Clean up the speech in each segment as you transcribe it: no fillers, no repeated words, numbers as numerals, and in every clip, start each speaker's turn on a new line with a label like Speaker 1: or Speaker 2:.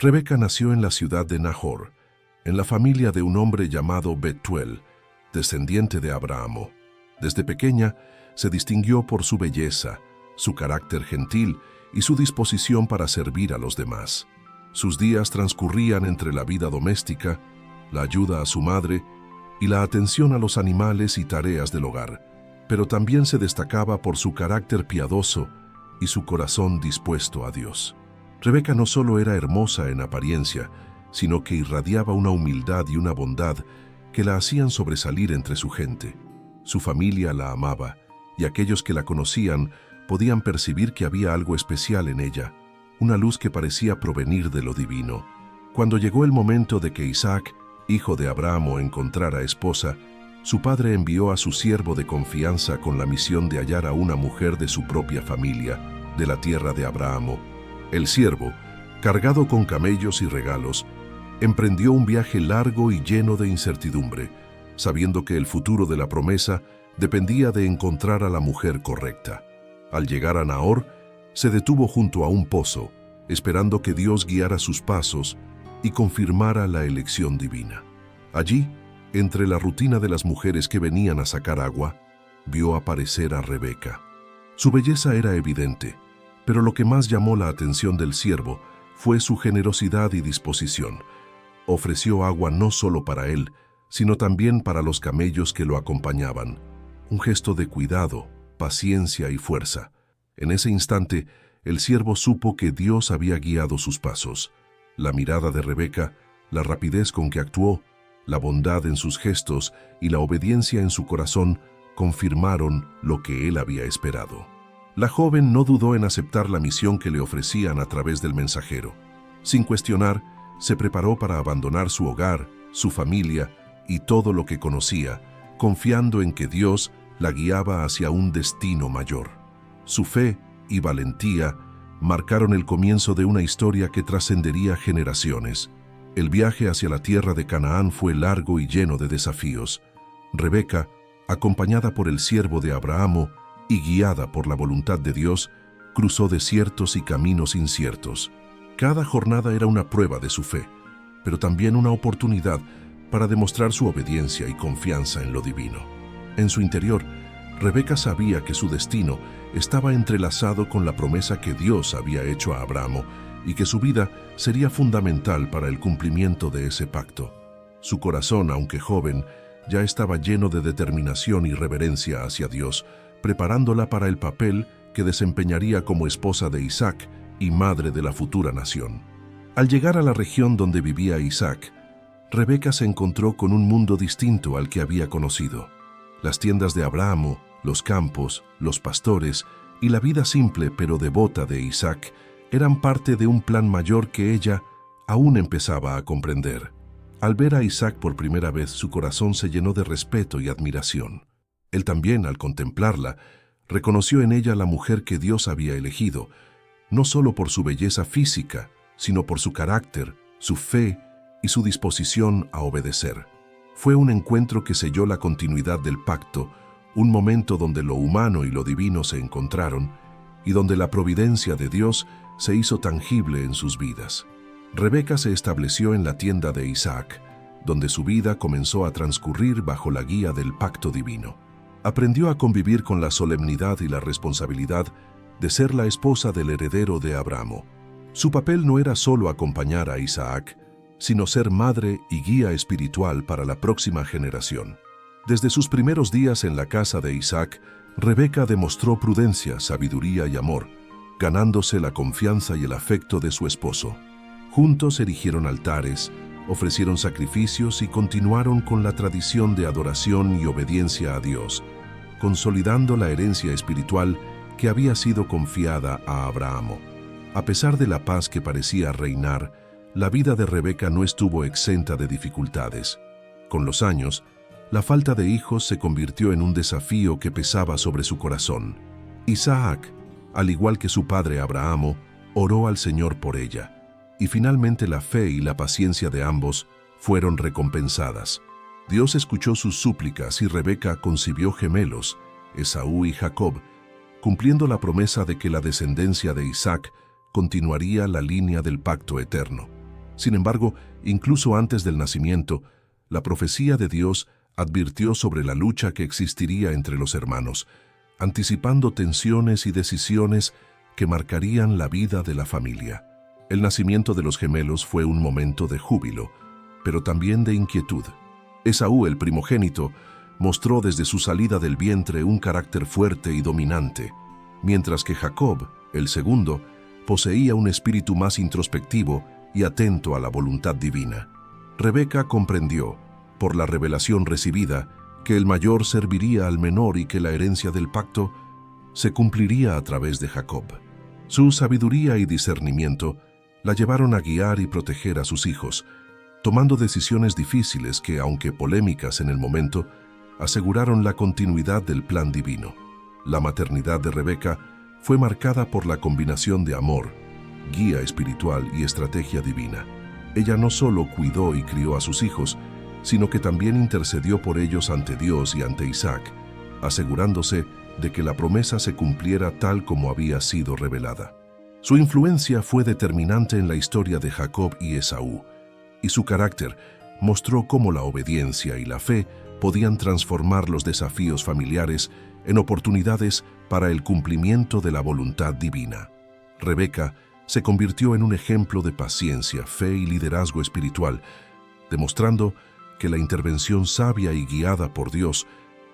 Speaker 1: Rebeca nació en la ciudad de Nahor, en la familia de un hombre llamado Betuel, descendiente de Abraham. Desde pequeña se distinguió por su belleza, su carácter gentil y su disposición para servir a los demás. Sus días transcurrían entre la vida doméstica, la ayuda a su madre y la atención a los animales y tareas del hogar, pero también se destacaba por su carácter piadoso y su corazón dispuesto a Dios. Rebeca no solo era hermosa en apariencia, sino que irradiaba una humildad y una bondad que la hacían sobresalir entre su gente. Su familia la amaba, y aquellos que la conocían podían percibir que había algo especial en ella, una luz que parecía provenir de lo divino. Cuando llegó el momento de que Isaac, hijo de Abraham, encontrara esposa, su padre envió a su siervo de confianza con la misión de hallar a una mujer de su propia familia, de la tierra de Abraham. El siervo, cargado con camellos y regalos, emprendió un viaje largo y lleno de incertidumbre, sabiendo que el futuro de la promesa dependía de encontrar a la mujer correcta. Al llegar a Nahor, se detuvo junto a un pozo, esperando que Dios guiara sus pasos y confirmara la elección divina. Allí, entre la rutina de las mujeres que venían a sacar agua, vio aparecer a Rebeca. Su belleza era evidente, pero lo que más llamó la atención del siervo fue su generosidad y disposición. Ofreció agua no solo para él, sino también para los camellos que lo acompañaban. Un gesto de cuidado, paciencia y fuerza. En ese instante, el siervo supo que Dios había guiado sus pasos. La mirada de Rebeca, la rapidez con que actuó, la bondad en sus gestos y la obediencia en su corazón confirmaron lo que él había esperado. La joven no dudó en aceptar la misión que le ofrecían a través del mensajero. Sin cuestionar, se preparó para abandonar su hogar, su familia y todo lo que conocía, confiando en que Dios la guiaba hacia un destino mayor. Su fe y valentía marcaron el comienzo de una historia que trascendería generaciones. El viaje hacia la tierra de Canaán fue largo y lleno de desafíos. Rebeca, acompañada por el siervo de Abraham y guiada por la voluntad de Dios, cruzó desiertos y caminos inciertos. Cada jornada era una prueba de su fe, pero también una oportunidad para demostrar su obediencia y confianza en lo divino. En su interior, Rebeca sabía que su destino estaba entrelazado con la promesa que Dios había hecho a Abraham y que su vida sería fundamental para el cumplimiento de ese pacto. Su corazón, aunque joven, ya estaba lleno de determinación y reverencia hacia Dios, preparándola para el papel que desempeñaría como esposa de Isaac y madre de la futura nación. Al llegar a la región donde vivía Isaac, Rebeca se encontró con un mundo distinto al que había conocido. Las tiendas de Abraham, los campos, los pastores y la vida simple pero devota de Isaac eran parte de un plan mayor que ella aún empezaba a comprender. Al ver a Isaac por primera vez, su corazón se llenó de respeto y admiración. Él también, al contemplarla, reconoció en ella la mujer que Dios había elegido, no solo por su belleza física, sino por su carácter, su fe y su disposición a obedecer. Fue un encuentro que selló la continuidad del pacto, un momento donde lo humano y lo divino se encontraron y donde la providencia de Dios se hizo tangible en sus vidas. Rebeca se estableció en la tienda de Isaac, donde su vida comenzó a transcurrir bajo la guía del pacto divino. Aprendió a convivir con la solemnidad y la responsabilidad de ser la esposa del heredero de Abraham. Su papel no era solo acompañar a Isaac, sino ser madre y guía espiritual para la próxima generación. Desde sus primeros días en la casa de Isaac, Rebeca demostró prudencia, sabiduría y amor, ganándose la confianza y el afecto de su esposo. Juntos erigieron altares, ofrecieron sacrificios y continuaron con la tradición de adoración y obediencia a Dios, consolidando la herencia espiritual que había sido confiada a Abraham. A pesar de la paz que parecía reinar, la vida de Rebeca no estuvo exenta de dificultades. Con los años, la falta de hijos se convirtió en un desafío que pesaba sobre su corazón. Isaac, al igual que su padre Abraham, oró al Señor por ella, y finalmente la fe y la paciencia de ambos fueron recompensadas. Dios escuchó sus súplicas y Rebeca concibió gemelos, Esaú y Jacob, cumpliendo la promesa de que la descendencia de Isaac continuaría la línea del pacto eterno. Sin embargo, incluso antes del nacimiento, la profecía de Dios advirtió sobre la lucha que existiría entre los hermanos, anticipando tensiones y decisiones que marcarían la vida de la familia. El nacimiento de los gemelos fue un momento de júbilo, pero también de inquietud. Esaú, el primogénito, mostró desde su salida del vientre un carácter fuerte y dominante, mientras que Jacob, el segundo, poseía un espíritu más introspectivo y atento a la voluntad divina. Rebeca comprendió, por la revelación recibida, que el mayor serviría al menor y que la herencia del pacto se cumpliría a través de Jacob. Su sabiduría y discernimiento la llevaron a guiar y proteger a sus hijos, tomando decisiones difíciles que, aunque polémicas en el momento, aseguraron la continuidad del plan divino. La maternidad de Rebeca fue marcada por la combinación de amor, guía espiritual y estrategia divina. Ella no solo cuidó y crió a sus hijos, sino que también intercedió por ellos ante Dios y ante Isaac, asegurándose de que la promesa se cumpliera tal como había sido revelada. Su influencia fue determinante en la historia de Jacob y Esaú, y su carácter mostró cómo la obediencia y la fe podían transformar los desafíos familiares en oportunidades para el cumplimiento de la voluntad divina. Rebeca se convirtió en un ejemplo de paciencia, fe y liderazgo espiritual, demostrando que la intervención sabia y guiada por Dios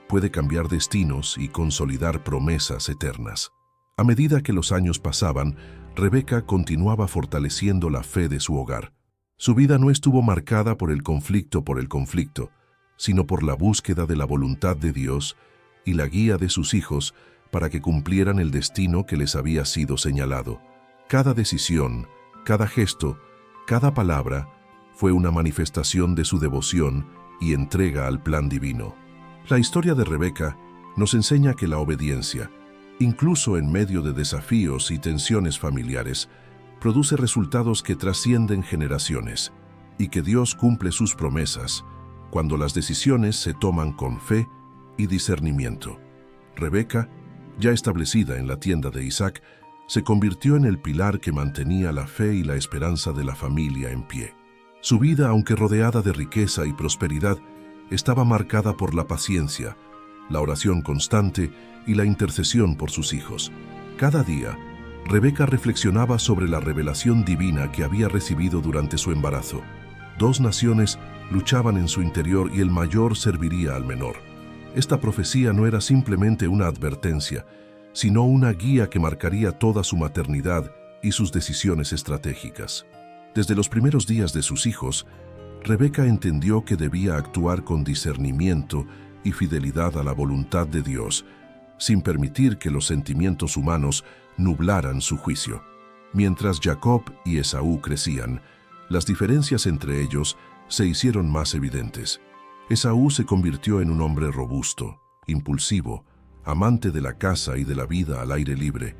Speaker 1: puede cambiar destinos y consolidar promesas eternas. A medida que los años pasaban, Rebeca continuaba fortaleciendo la fe de su hogar. Su vida no estuvo marcada por el conflicto, sino por la búsqueda de la voluntad de Dios y la guía de sus hijos para que cumplieran el destino que les había sido señalado. Cada decisión, cada gesto, cada palabra fue una manifestación de su devoción y entrega al plan divino. La historia de Rebeca nos enseña que la obediencia, incluso en medio de desafíos y tensiones familiares, produce resultados que trascienden generaciones y que Dios cumple sus promesas cuando las decisiones se toman con fe y discernimiento. Rebeca, ya establecida en la tienda de Isaac, se convirtió en el pilar que mantenía la fe y la esperanza de la familia en pie. Su vida, aunque rodeada de riqueza y prosperidad, estaba marcada por la paciencia, la oración constante y la intercesión por sus hijos. Cada día, Rebeca reflexionaba sobre la revelación divina que había recibido durante su embarazo. 2 naciones luchaban en su interior y el mayor serviría al menor. Esta profecía no era simplemente una advertencia, sino una guía que marcaría toda su maternidad y sus decisiones estratégicas. Desde los primeros días de sus hijos, Rebeca entendió que debía actuar con discernimiento y fidelidad a la voluntad de Dios, sin permitir que los sentimientos humanos nublaran su juicio. Mientras Jacob y Esaú crecían, las diferencias entre ellos se hicieron más evidentes. Esaú se convirtió en un hombre robusto, impulsivo, amante de la caza y de la vida al aire libre,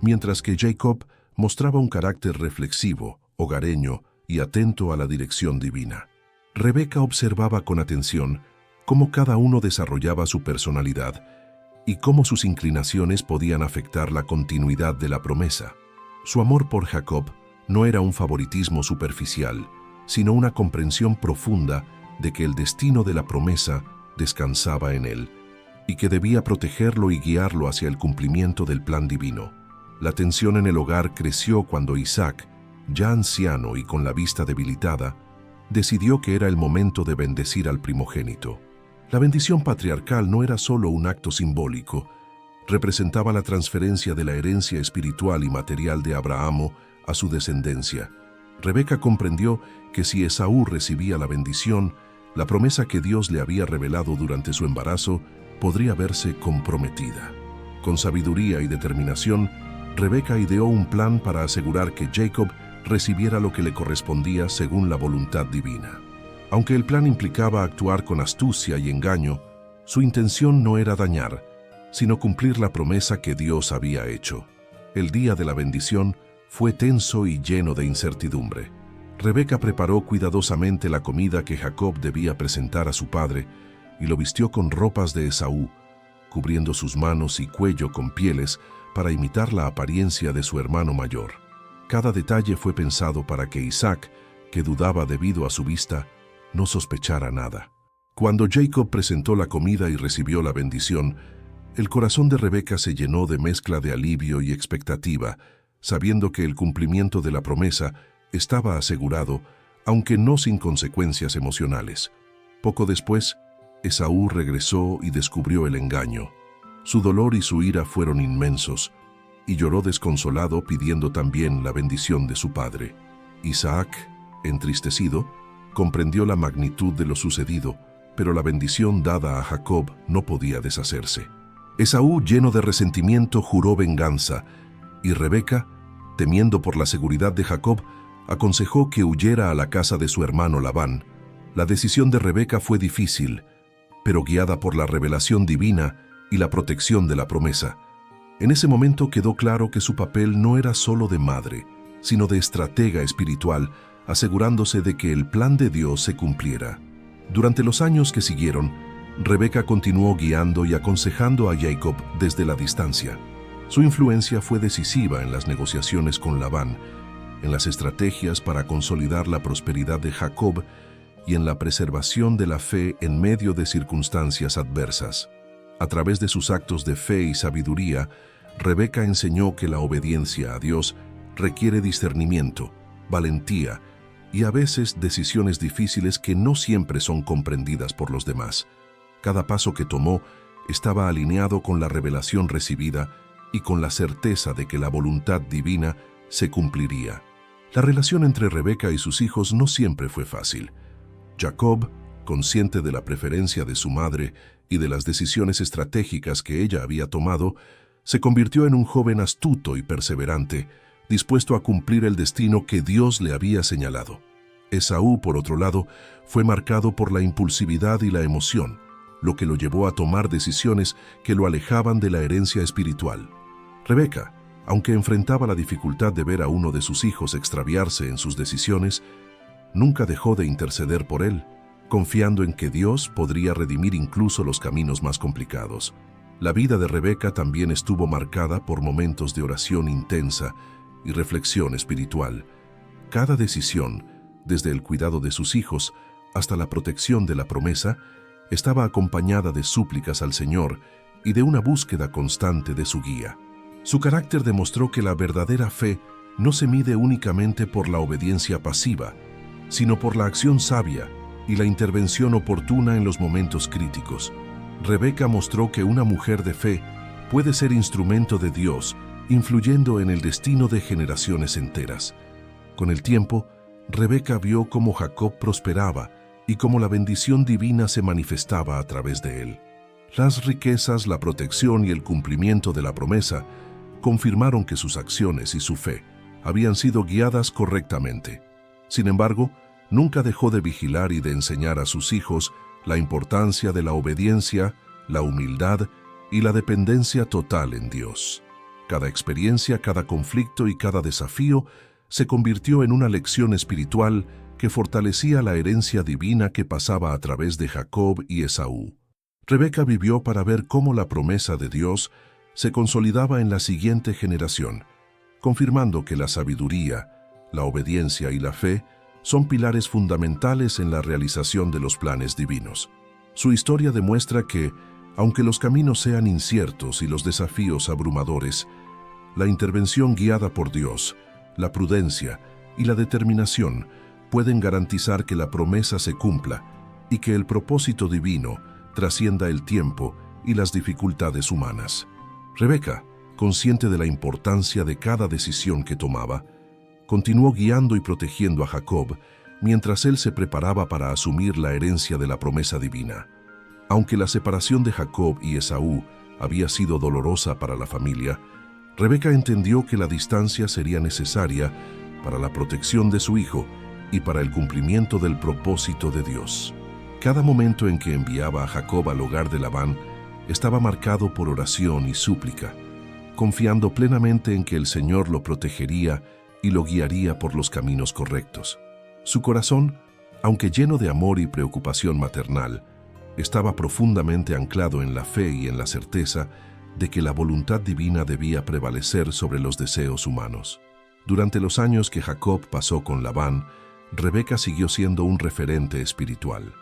Speaker 1: mientras que Jacob mostraba un carácter reflexivo, hogareño y atento a la dirección divina. Rebeca observaba con atención cómo cada uno desarrollaba su personalidad y cómo sus inclinaciones podían afectar la continuidad de la promesa. Su amor por Jacob no era un favoritismo superficial, sino una comprensión profunda de que el destino de la promesa descansaba en él y que debía protegerlo y guiarlo hacia el cumplimiento del plan divino. La tensión en el hogar creció cuando Isaac, ya anciano y con la vista debilitada, decidió que era el momento de bendecir al primogénito. La bendición patriarcal no era solo un acto simbólico, representaba la transferencia de la herencia espiritual y material de Abraham a su descendencia. Rebeca comprendió que si Esaú recibía la bendición, la promesa que Dios le había revelado durante su embarazo podría verse comprometida. Con sabiduría y determinación, Rebeca ideó un plan para asegurar que Jacob recibiera lo que le correspondía según la voluntad divina. Aunque el plan implicaba actuar con astucia y engaño, su intención no era dañar, sino cumplir la promesa que Dios había hecho. El día de la bendición fue tenso y lleno de incertidumbre. Rebeca preparó cuidadosamente la comida que Jacob debía presentar a su padre y lo vistió con ropas de Esaú, cubriendo sus manos y cuello con pieles para imitar la apariencia de su hermano mayor. Cada detalle fue pensado para que Isaac que dudaba debido a su vista, no sospechara nada. Cuando Jacob presentó la comida y recibió la bendición, el corazón de Rebeca se llenó de mezcla de alivio y expectativa, sabiendo que el cumplimiento de la promesa estaba asegurado, aunque no sin consecuencias emocionales. Poco después, Esaú regresó y descubrió el engaño. Su dolor y su ira fueron inmensos, y lloró desconsolado pidiendo también la bendición de su padre. Isaac, entristecido, comprendió la magnitud de lo sucedido, pero la bendición dada a Jacob no podía deshacerse. Esaú, lleno de resentimiento, juró venganza, y Rebeca, temiendo por la seguridad de Jacob, aconsejó que huyera a la casa de su hermano Labán. La decisión de Rebeca fue difícil, pero guiada por la revelación divina y la protección de la promesa. En ese momento quedó claro que su papel no era solo de madre, sino de estratega espiritual, asegurándose de que el plan de Dios se cumpliera. Durante los años que siguieron, Rebeca continuó guiando y aconsejando a Jacob desde la distancia. Su influencia fue decisiva en las negociaciones con Labán, en las estrategias para consolidar la prosperidad de Jacob y en la preservación de la fe en medio de circunstancias adversas. A través de sus actos de fe y sabiduría, Rebeca enseñó que la obediencia a Dios requiere discernimiento, valentía y a veces decisiones difíciles que no siempre son comprendidas por los demás. Cada paso que tomó estaba alineado con la revelación recibida y con la certeza de que la voluntad divina se cumpliría. La relación entre Rebeca y sus hijos no siempre fue fácil. Jacob, consciente de la preferencia de su madre y de las decisiones estratégicas que ella había tomado, se convirtió en un joven astuto y perseverante, dispuesto a cumplir el destino que Dios le había señalado. Esaú, por otro lado, fue marcado por la impulsividad y la emoción, lo que lo llevó a tomar decisiones que lo alejaban de la herencia espiritual. Rebeca, aunque enfrentaba la dificultad de ver a uno de sus hijos extraviarse en sus decisiones, nunca dejó de interceder por él, confiando en que Dios podría redimir incluso los caminos más complicados. La vida de Rebeca también estuvo marcada por momentos de oración intensa y reflexión espiritual. Cada decisión, desde el cuidado de sus hijos hasta la protección de la promesa, estaba acompañada de súplicas al Señor y de una búsqueda constante de su guía. Su carácter demostró que la verdadera fe no se mide únicamente por la obediencia pasiva, sino por la acción sabia y la intervención oportuna en los momentos críticos. Rebeca mostró que una mujer de fe puede ser instrumento de Dios, influyendo en el destino de generaciones enteras. Con el tiempo, Rebeca vio cómo Jacob prosperaba y cómo la bendición divina se manifestaba a través de él. Las riquezas, la protección y el cumplimiento de la promesa confirmaron que sus acciones y su fe habían sido guiadas correctamente. Sin embargo, nunca dejó de vigilar y de enseñar a sus hijos la importancia de la obediencia, la humildad y la dependencia total en Dios. Cada experiencia, cada conflicto y cada desafío se convirtió en una lección espiritual que fortalecía la herencia divina que pasaba a través de Jacob y Esaú. Rebeca vivió para ver cómo la promesa de Dios se consolidaba en la siguiente generación, confirmando que la sabiduría, la obediencia y la fe son pilares fundamentales en la realización de los planes divinos. Su historia demuestra que, aunque los caminos sean inciertos y los desafíos abrumadores, la intervención guiada por Dios, la prudencia y la determinación pueden garantizar que la promesa se cumpla y que el propósito divino trascienda el tiempo y las dificultades humanas. Rebeca, consciente de la importancia de cada decisión que tomaba, continuó guiando y protegiendo a Jacob mientras él se preparaba para asumir la herencia de la promesa divina. Aunque la separación de Jacob y Esaú había sido dolorosa para la familia, Rebeca entendió que la distancia sería necesaria para la protección de su hijo y para el cumplimiento del propósito de Dios. Cada momento en que enviaba a Jacob al hogar de Labán estaba marcado por oración y súplica, confiando plenamente en que el Señor lo protegería y lo guiaría por los caminos correctos. Su corazón, aunque lleno de amor y preocupación maternal, estaba profundamente anclado en la fe y en la certeza de que la voluntad divina debía prevalecer sobre los deseos humanos. Durante los años que Jacob pasó con Labán, Rebeca siguió siendo un referente espiritual.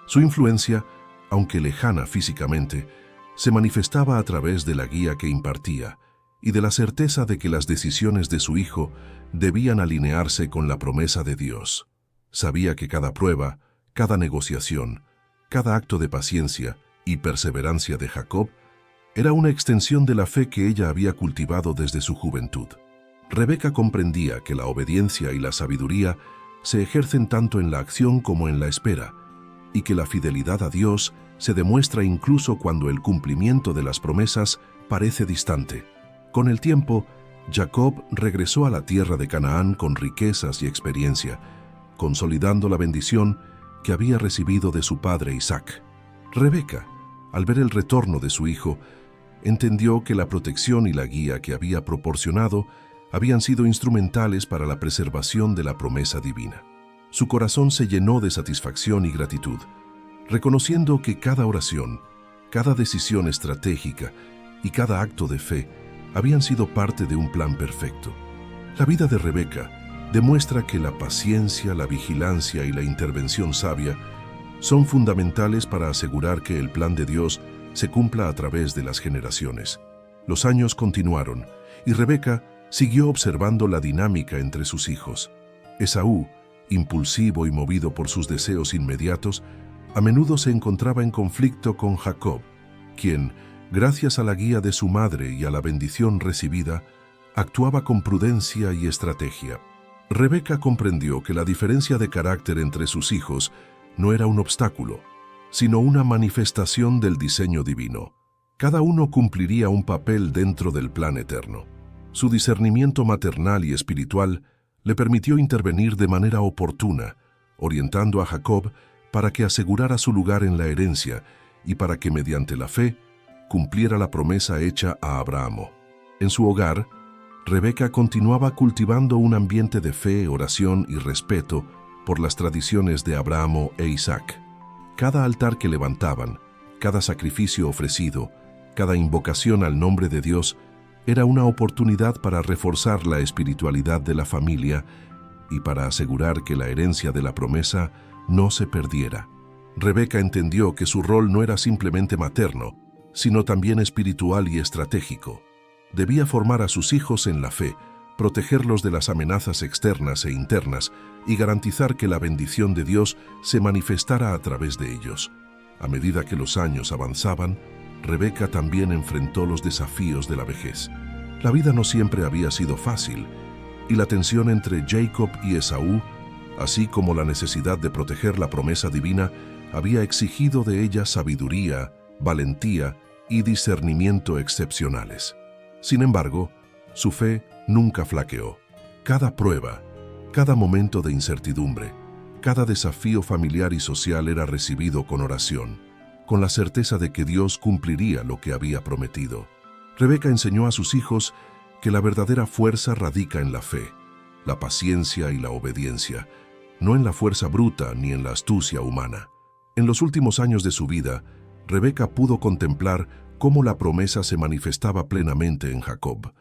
Speaker 1: Su influencia, aunque lejana físicamente, se manifestaba a través de la guía que impartía y de la certeza de que las decisiones de su hijo debían alinearse con la promesa de Dios. Sabía que cada prueba, cada negociación, cada acto de paciencia y perseverancia de Jacob era una extensión de la fe que ella había cultivado desde su juventud. Rebeca comprendía que la obediencia y la sabiduría se ejercen tanto en la acción como en la espera, y que la fidelidad a Dios se demuestra incluso cuando el cumplimiento de las promesas parece distante. Con el tiempo, Jacob regresó a la tierra de Canaán con riquezas y experiencia, consolidando la bendición que había recibido de su padre Isaac. Rebeca, al ver el retorno de su hijo, entendió que la protección y la guía que había proporcionado habían sido instrumentales para la preservación de la promesa divina. Su corazón se llenó de satisfacción y gratitud, reconociendo que cada oración, cada decisión estratégica y cada acto de fe habían sido parte de un plan perfecto. La vida de Rebeca demuestra que la paciencia, la vigilancia y la intervención sabia son fundamentales para asegurar que el plan de Dios se cumpla a través de las generaciones. Los años continuaron y Rebeca siguió observando la dinámica entre sus hijos. Esaú, impulsivo y movido por sus deseos inmediatos, a menudo se encontraba en conflicto con Jacob, quien, gracias a la guía de su madre y a la bendición recibida, actuaba con prudencia y estrategia. Rebeca comprendió que la diferencia de carácter entre sus hijos no era un obstáculo, sino una manifestación del diseño divino. Cada uno cumpliría un papel dentro del plan eterno. Su discernimiento maternal y espiritual le permitió intervenir de manera oportuna, orientando a Jacob para que asegurara su lugar en la herencia y para que mediante la fe cumpliera la promesa hecha a Abraham. En su hogar, Rebeca continuaba cultivando un ambiente de fe, oración y respeto por las tradiciones de Abraham e Isaac. Cada altar que levantaban, cada sacrificio ofrecido, cada invocación al nombre de Dios era una oportunidad para reforzar la espiritualidad de la familia y para asegurar que la herencia de la promesa no se perdiera. Rebeca entendió que su rol no era simplemente materno, sino también espiritual y estratégico. Debía formar a sus hijos en la fe, protegerlos de las amenazas externas e internas y garantizar que la bendición de Dios se manifestara a través de ellos. A medida que los años avanzaban, Rebeca también enfrentó los desafíos de la vejez. La vida no siempre había sido fácil, y la tensión entre Jacob y Esaú, así como la necesidad de proteger la promesa divina, había exigido de ella sabiduría, valentía y discernimiento excepcionales. Sin embargo, su fe nunca flaqueó. Cada prueba, cada momento de incertidumbre, cada desafío familiar y social era recibido con oración, con la certeza de que Dios cumpliría lo que había prometido. Rebeca enseñó a sus hijos que la verdadera fuerza radica en la fe, la paciencia y la obediencia, no en la fuerza bruta ni en la astucia humana. En los últimos años de su vida, Rebeca pudo contemplar cómo la promesa se manifestaba plenamente en Jacob.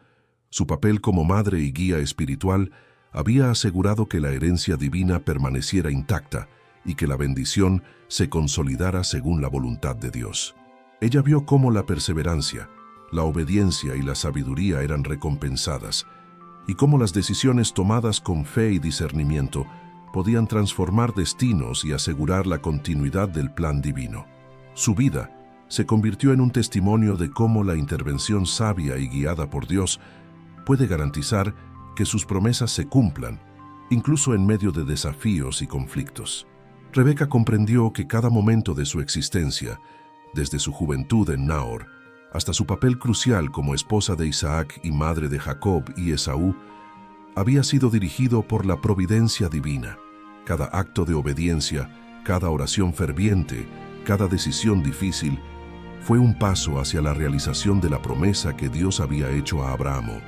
Speaker 1: Su papel como madre y guía espiritual había asegurado que la herencia divina permaneciera intacta y que la bendición se consolidara según la voluntad de Dios. Ella vio cómo la perseverancia, la obediencia y la sabiduría eran recompensadas, y cómo las decisiones tomadas con fe y discernimiento podían transformar destinos y asegurar la continuidad del plan divino. Su vida se convirtió en un testimonio de cómo la intervención sabia y guiada por Dios puede garantizar que sus promesas se cumplan, incluso en medio de desafíos y conflictos. Rebeca comprendió que cada momento de su existencia, desde su juventud en Nahor hasta su papel crucial como esposa de Isaac y madre de Jacob y Esaú, había sido dirigido por la providencia divina. Cada acto de obediencia, cada oración ferviente, cada decisión difícil, fue un paso hacia la realización de la promesa que Dios había hecho a Abraham.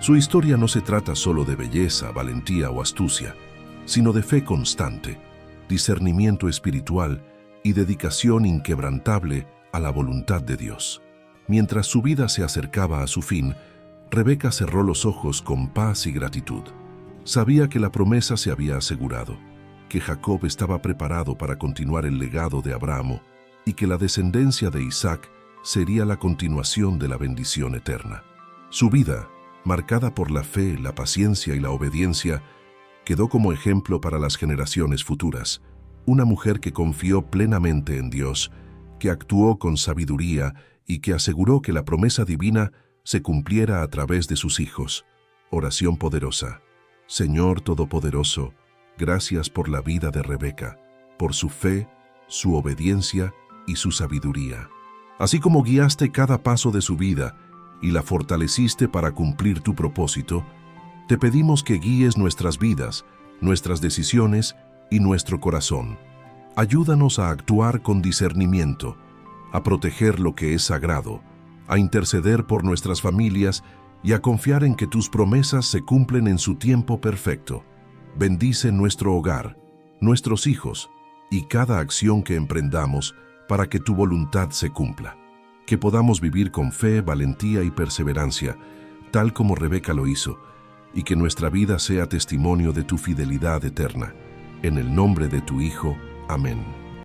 Speaker 1: Su historia no se trata solo de belleza, valentía o astucia, sino de fe constante, discernimiento espiritual y dedicación inquebrantable a la voluntad de Dios. Mientras su vida se acercaba a su fin, Rebeca cerró los ojos con paz y gratitud. Sabía que la promesa se había asegurado, que Jacob estaba preparado para continuar el legado de Abraham y que la descendencia de Isaac sería la continuación de la bendición eterna. Su vida, marcada por la fe, la paciencia y la obediencia, quedó como ejemplo para las generaciones futuras. Una mujer que confió plenamente en Dios, que actuó con sabiduría y que aseguró que la promesa divina se cumpliera a través de sus hijos. Oración poderosa. Señor Todopoderoso, gracias por la vida de Rebeca, por su fe, su obediencia y su sabiduría. Así como guiaste cada paso de su vida y la fortaleciste para cumplir tu propósito, te pedimos que guíes nuestras vidas, nuestras decisiones y nuestro corazón. Ayúdanos a actuar con discernimiento, a proteger lo que es sagrado, a interceder por nuestras familias y a confiar en que tus promesas se cumplen en su tiempo perfecto. Bendice nuestro hogar, nuestros hijos y cada acción que emprendamos para que tu voluntad se cumpla. Que podamos vivir con fe, valentía y perseverancia, tal como Rebeca lo hizo, y que nuestra vida sea testimonio de tu fidelidad eterna. En el nombre de tu Hijo. Amén.